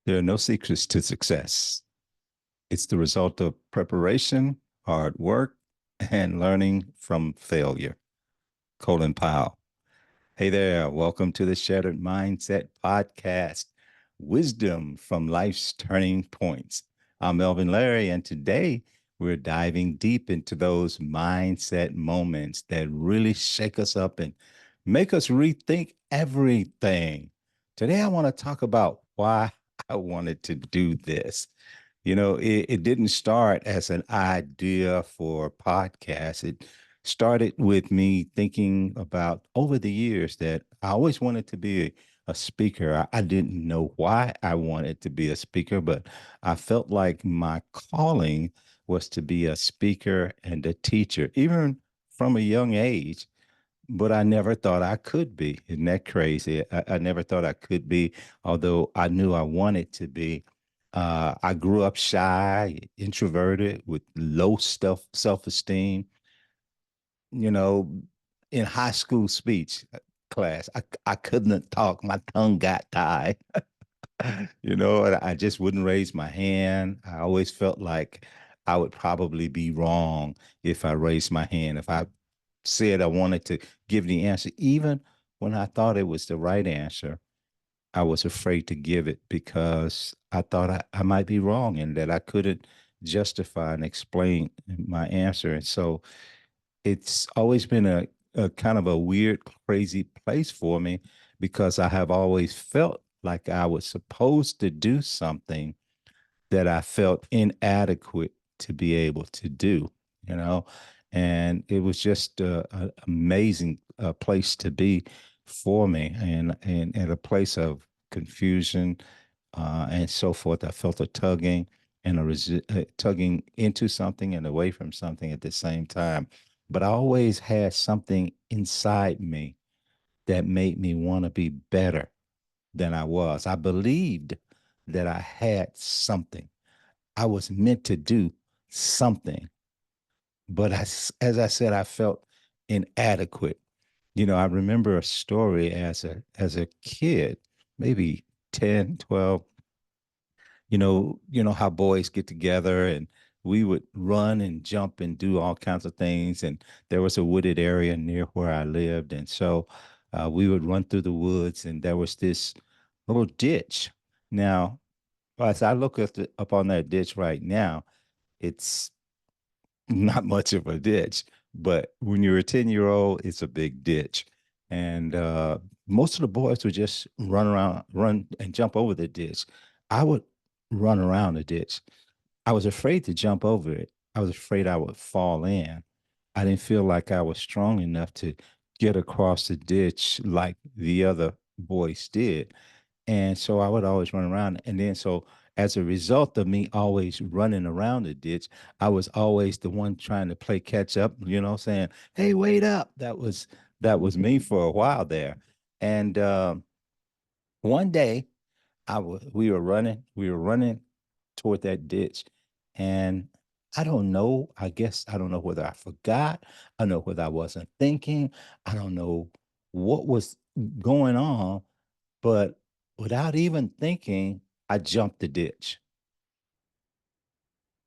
There are no secrets to success. It's the result of preparation, hard work, and learning from failure. Colin Powell. Hey there. Welcome to the Shattered Mindset Podcast, Wisdom from Life's Turning Points. I'm Melvin Larry, and today we're diving deep into those mindset moments that really shake us up and make us rethink everything. Today, I want to talk about why I wanted to do this. It didn't start as an idea for a podcast. It started with me thinking about over the years that I always wanted to be a speaker. I didn't know why I wanted to be a speaker, but I felt like my calling was to be a speaker and a teacher, even from a young age. But I never thought I could be. Isn't that crazy? I never thought I could be, although I knew I wanted to be. I grew up shy, introverted, with low self-esteem. You know, in high school speech class, I couldn't talk. My tongue got tied. And I just wouldn't raise my hand. I always felt like I would probably be wrong if I raised my hand. If I said I wanted to give the answer, even when I thought it was the right answer, I was afraid to give it because I thought I might be wrong and that I couldn't justify and explain my answer. And so it's always been a kind of a weird, crazy place for me because I have always felt like I was supposed to do something that I felt inadequate to be able to do, you know, and it was just an amazing place to be for me, and at a place of confusion and so forth. I felt a tugging and tugging into something and away from something at the same time. But I always had something inside me that made me want to be better than I was. I believed that I had something. I was meant to do something, but as I said, I felt inadequate. I remember a story as a kid, maybe 10, 12. You know how boys get together and we would run and jump and do all kinds of things. And there was a wooded area near where I lived. And so we would run through the woods and there was this little ditch. Now, as I look up on that ditch right now, it's not much of a ditch, but when you're a 10-year-old, it's a big ditch. And most of the boys would just run and jump over the ditch. I would run around the ditch. I was afraid to jump over it. I was afraid I would fall in. I didn't feel like I was strong enough to get across the ditch like the other boys did. And so I would always run around. And then so as a result of me always running around the ditch, I was always the one trying to play catch up, saying, "Hey, wait up." That was me for a while there. And one day we were running toward that ditch. And I don't know. I guess I don't know whether I forgot. I don't know whether I wasn't thinking. I don't know what was going on, but without even thinking, I jumped the ditch.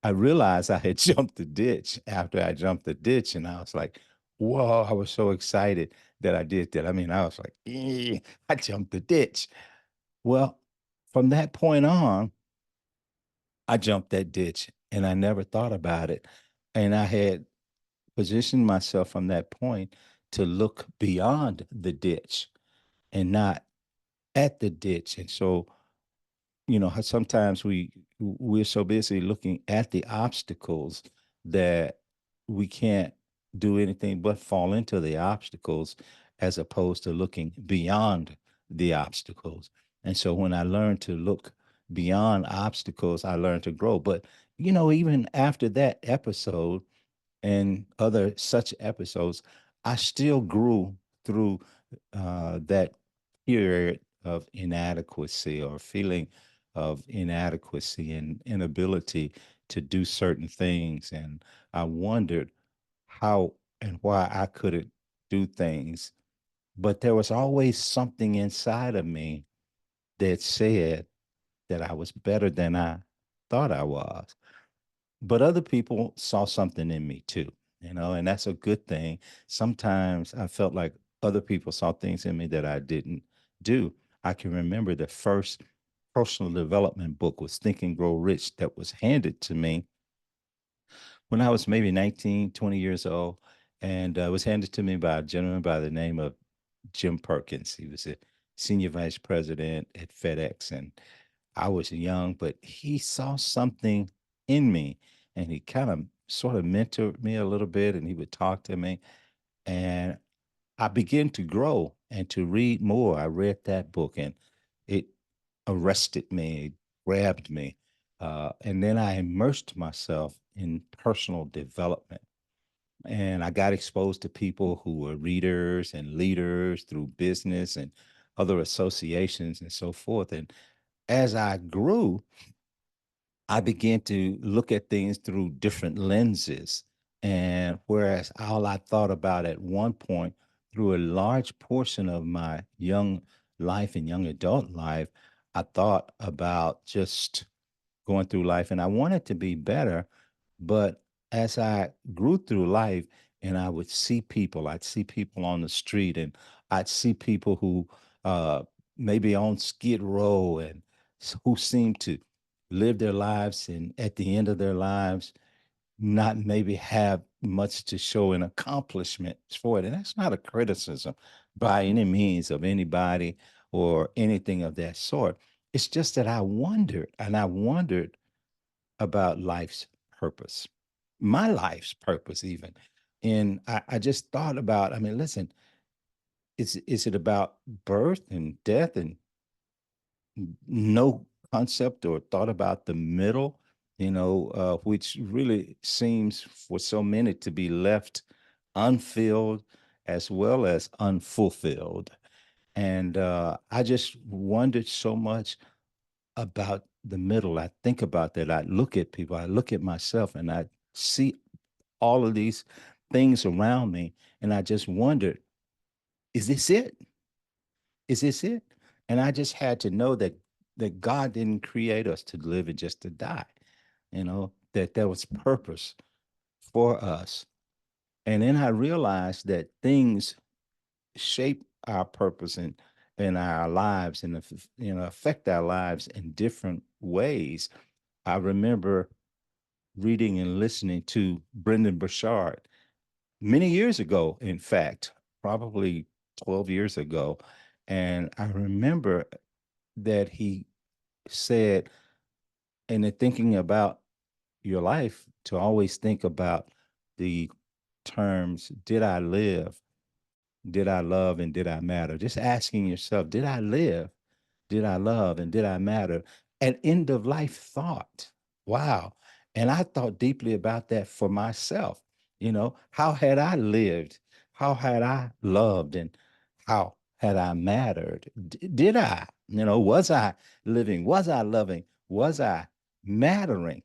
I realized I had jumped the ditch after I jumped the ditch, and I was like, whoa, I was so excited that I did that. I mean, I was like, I jumped the ditch. Well, from that point on, I jumped that ditch and I never thought about it. And I had positioned myself from that point to look beyond the ditch and not at the ditch. And so how sometimes we're so busy looking at the obstacles that we can't do anything but fall into the obstacles as opposed to looking beyond the obstacles. And so when I learned to look beyond obstacles, I learned to grow. But even after that episode and other such episodes, I still grew through that period of inadequacy or feeling of inadequacy and inability to do certain things. And I wondered how and why I couldn't do things. But there was always something inside of me that said, that I was better than I thought I was. But other people saw something in me too, and that's a good thing. Sometimes I felt like other people saw things in me that I didn't do. I can remember the first personal development book was Think and Grow Rich that was handed to me when I was maybe 19, 20 years old. And it was handed to me by a gentleman by the name of Jim Perkins. He was a senior vice president at FedEx. And I was young, but he saw something in me and he kind of sort of mentored me a little bit and he would talk to me. And I began to grow and to read more. I read that book and it arrested me, it grabbed me. And then I immersed myself in personal development. And I got exposed to people who were readers and leaders through business and other associations and so forth. And as I grew, I began to look at things through different lenses. And whereas all I thought about at one point, through a large portion of my young life and young adult life, I thought about just going through life and I wanted to be better. But as I grew through life and I would see people, I'd see people on the street and I'd see people who maybe on Skid Row and who seemed to live their lives and at the end of their lives, not maybe have much to show in accomplishments for it. And that's not a criticism by any means of anybody or anything of that sort. It's just that I wondered, and I wondered about life's purpose, my life's purpose, even. And I just thought about, I mean, listen, is it about birth and death and no concept or thought about the middle, which really seems for so many to be left unfilled as well as unfulfilled. And I just wondered so much about the middle. I think about that. I look at people, I look at myself, and I see all of these things around me. And I just wondered, is this it? Is this it? And I just had to know that God didn't create us to live and just to die, that there was purpose for us. And then I realized that things shape our purpose in our lives and affect our lives in different ways. I remember reading and listening to Brendon Burchard many years ago, in fact, probably 12 years ago. And I remember that he said, and in thinking about your life, to always think about the terms, did I live? Did I love? And did I matter? Just asking yourself, did I live? Did I love? And did I matter? An end of life thought. Wow. And I thought deeply about that for myself. How had I lived? How had I loved? And how had I mattered? Did I? Was I living? Was I loving? Was I mattering?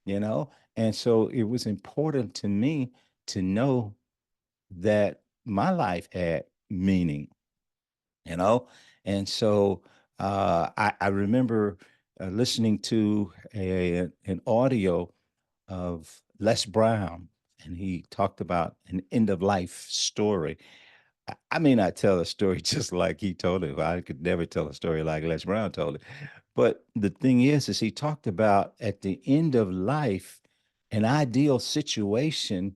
And so it was important to me to know that my life had meaning, you know? And so I remember listening to an audio of Les Brown, and he talked about an end of life story. I may not tell a story just like he told it. I could never tell a story like Les Brown told it. But the thing is he talked about at the end of life, an ideal situation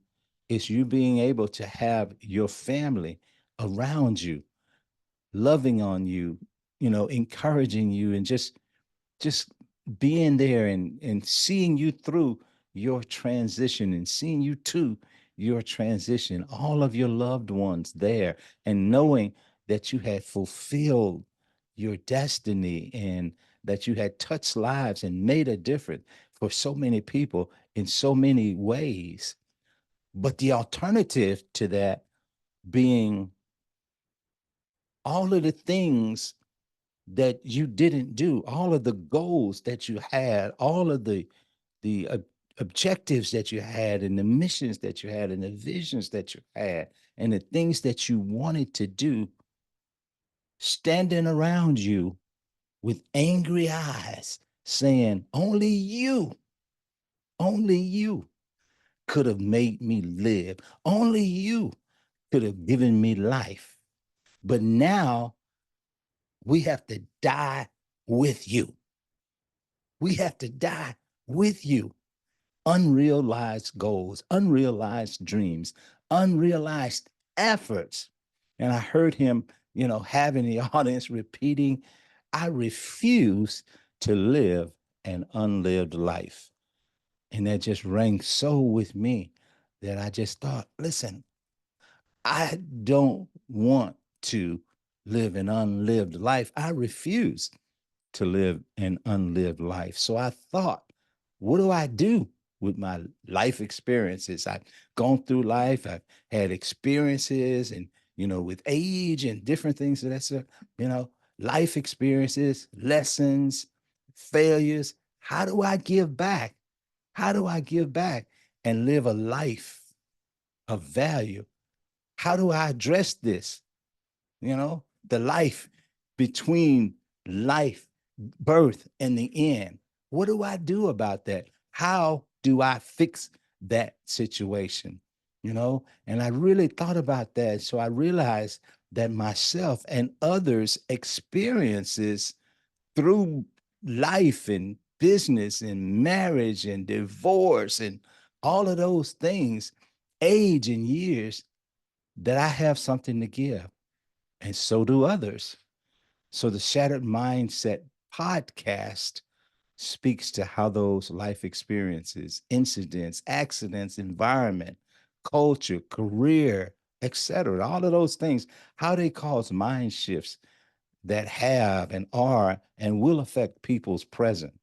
is you being able to have your family around you, loving on you, encouraging you, and just being there and seeing you through your transition and seeing you to your transition, all of your loved ones there, and knowing that you had fulfilled your destiny and that you had touched lives and made a difference for so many people in so many ways. But the alternative to that being all of the things that you didn't do, all of the goals that you had, all of the objectives that you had, and the missions that you had, and the visions that you had, and the things that you wanted to do, standing around you with angry eyes, saying, only you could have made me live. Only you could have given me life. But now we have to die with you. We have to die with you. Unrealized goals, unrealized dreams, unrealized efforts. And I heard him, having the audience repeating, I refuse to live an unlived life. And that just rang so with me that I just thought, listen, I don't want to live an unlived life. I refuse to live an unlived life. So I thought, what do I do with my life experiences? I've gone through life, I've had experiences, and, with age and different things of that sort, life experiences, lessons, failures. How do I give back? How do I give back and live a life of value? How do I address this? The life between life, birth, and the end. What do I do about that? How do I fix that situation? And I really thought about that. So I realized that myself and others' experiences through life and business and marriage and divorce and all of those things, age and years, that I have something to give, and so do others. So the Shattered Mindset podcast speaks to how those life experiences, incidents, accidents, environment, culture, career, etc., all of those things, how they cause mind shifts that have and are and will affect people's present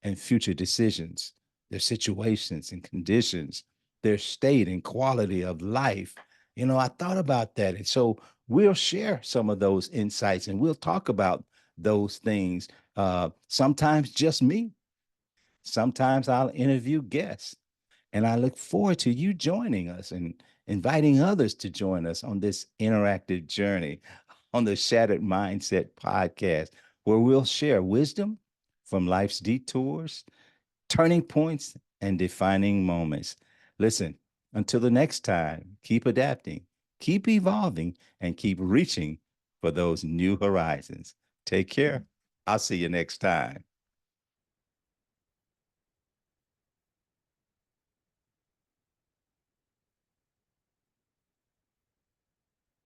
and future decisions, their situations and conditions, their state and quality of life. I thought about that. And so we'll share some of those insights and we'll talk about those things. Sometimes just me, sometimes I'll interview guests. And I look forward to you joining us and inviting others to join us on this interactive journey on the Shattered Mindset podcast, where we'll share wisdom from life's detours, turning points, and defining moments. Listen, until the next time, keep adapting, keep evolving, and keep reaching for those new horizons. Take care. I'll see you next time.